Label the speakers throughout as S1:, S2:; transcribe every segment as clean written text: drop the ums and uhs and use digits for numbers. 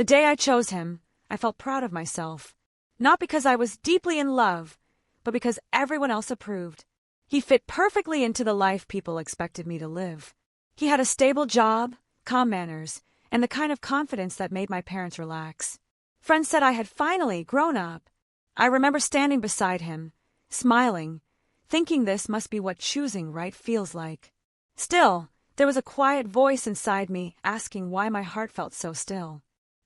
S1: The day I chose him, I felt proud of myself. Not because I was deeply in love, but because everyone else approved. He fit perfectly into the life people expected me to live. He had a stable job, calm manners, and the kind of confidence that made my parents relax. Friends said I had finally grown up. I remember standing beside him, smiling, thinking this must be what choosing right feels like. Still, there was a quiet voice inside me asking why my heart felt so still.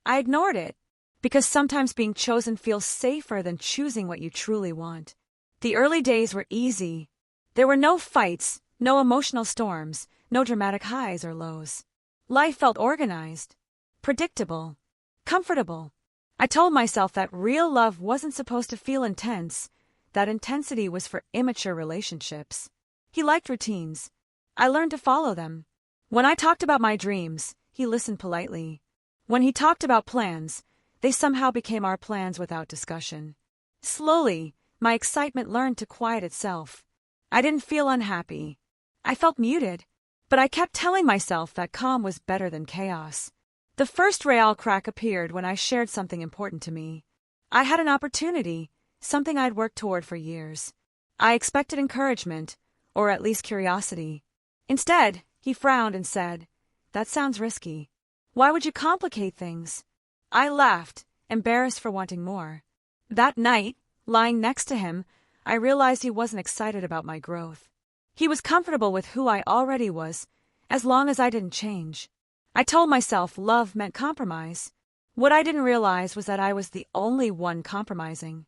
S1: I ignored it, because sometimes being chosen feels safer than choosing what you truly want. The early days were easy. There were no fights, no emotional storms, no dramatic highs or lows. Life felt organized, predictable, comfortable. I told myself that real love wasn't supposed to feel intense, that intensity was for immature relationships. He liked routines. I learned to follow them. When I talked about my dreams, he listened politely. When he talked about plans, they somehow became our plans without discussion. Slowly, my excitement learned to quiet itself. I didn't feel unhappy. I felt muted, but I kept telling myself that calm was better than chaos. The first real crack appeared when I shared something important to me. I had an opportunity, something I'd worked toward for years. I expected encouragement, or at least curiosity. Instead, he frowned and said, "That sounds risky. Why would you complicate things?" I laughed, embarrassed for wanting more. That night, lying next to him, I realized he wasn't excited about my growth. He was comfortable with who I already was, as long as I didn't change. I told myself love meant compromise. What I didn't realize was that I was the only one compromising.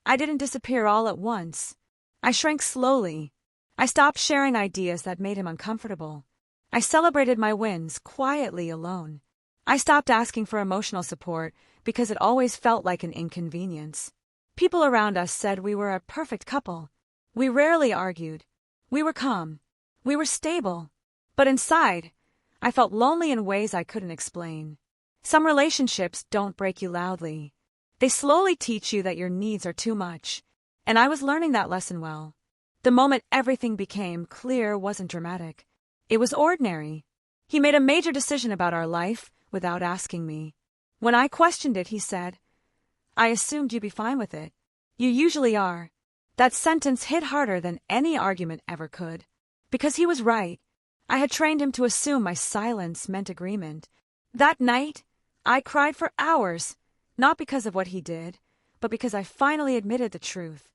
S1: I didn't disappear all at once. I shrank slowly. I stopped sharing ideas that made him uncomfortable. I celebrated my wins quietly alone. I stopped asking for emotional support because it always felt like an inconvenience. People around us said we were a perfect couple. We rarely argued. We were calm. We were stable. But inside, I felt lonely in ways I couldn't explain. Some relationships don't break you loudly. They slowly teach you that your needs are too much. And I was learning that lesson well. The moment everything became clear wasn't dramatic. It was ordinary. He made a major decision about our life without asking me. When I questioned it, he said, "I assumed you'd be fine with it. You usually are." That sentence hit harder than any argument ever could. Because he was right. I had trained him to assume my silence meant agreement. That night, I cried for hours, not because of what he did, but because I finally admitted the truth.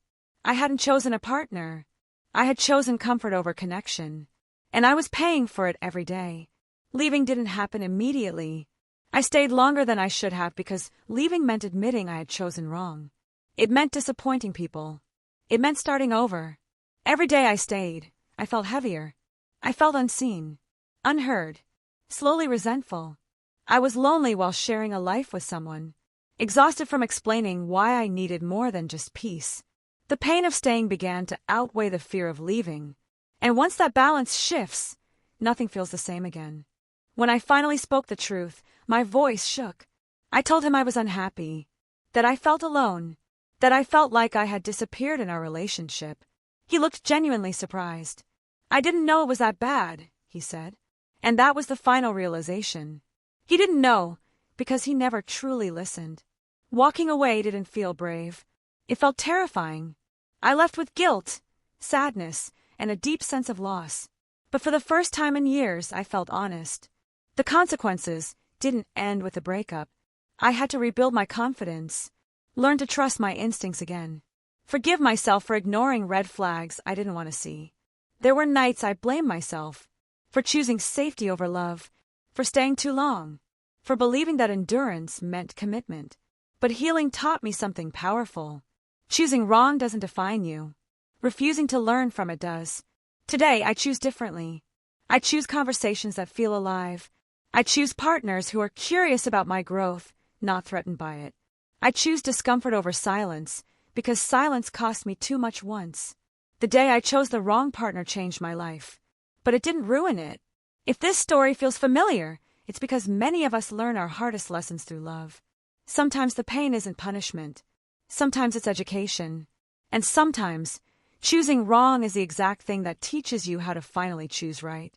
S1: I hadn't chosen a partner. I had chosen comfort over connection. And I was paying for it every day. Leaving didn't happen immediately. I stayed longer than I should have because leaving meant admitting I had chosen wrong. It meant disappointing people. It meant starting over. Every day I stayed, I felt heavier. I felt unseen, unheard, slowly resentful. I was lonely while sharing a life with someone, exhausted from explaining why I needed more than just peace. The pain of staying began to outweigh the fear of leaving. And once that balance shifts, nothing feels the same again. When I finally spoke the truth, my voice shook. I told him I was unhappy, that I felt alone, that I felt like I had disappeared in our relationship. He looked genuinely surprised. "I didn't know it was that bad," he said. And that was the final realization. He didn't know, because he never truly listened. Walking away didn't feel brave. It felt terrifying. I left with guilt, sadness, and a deep sense of loss. But for the first time in years, I felt honest. The consequences didn't end with a breakup. I had to rebuild my confidence, learn to trust my instincts again, forgive myself for ignoring red flags I didn't want to see. There were nights I blamed myself for choosing safety over love, for staying too long, for believing that endurance meant commitment. But healing taught me something powerful. Choosing wrong doesn't define you. Refusing to learn from it does. Today, I choose differently. I choose conversations that feel alive. I choose partners who are curious about my growth, not threatened by it. I choose discomfort over silence, because silence cost me too much once. The day I chose the wrong partner changed my life. But it didn't ruin it. If this story feels familiar, it's because many of us learn our hardest lessons through love. Sometimes the pain isn't punishment. Sometimes it's education. And sometimes, choosing wrong is the exact thing that teaches you how to finally choose right.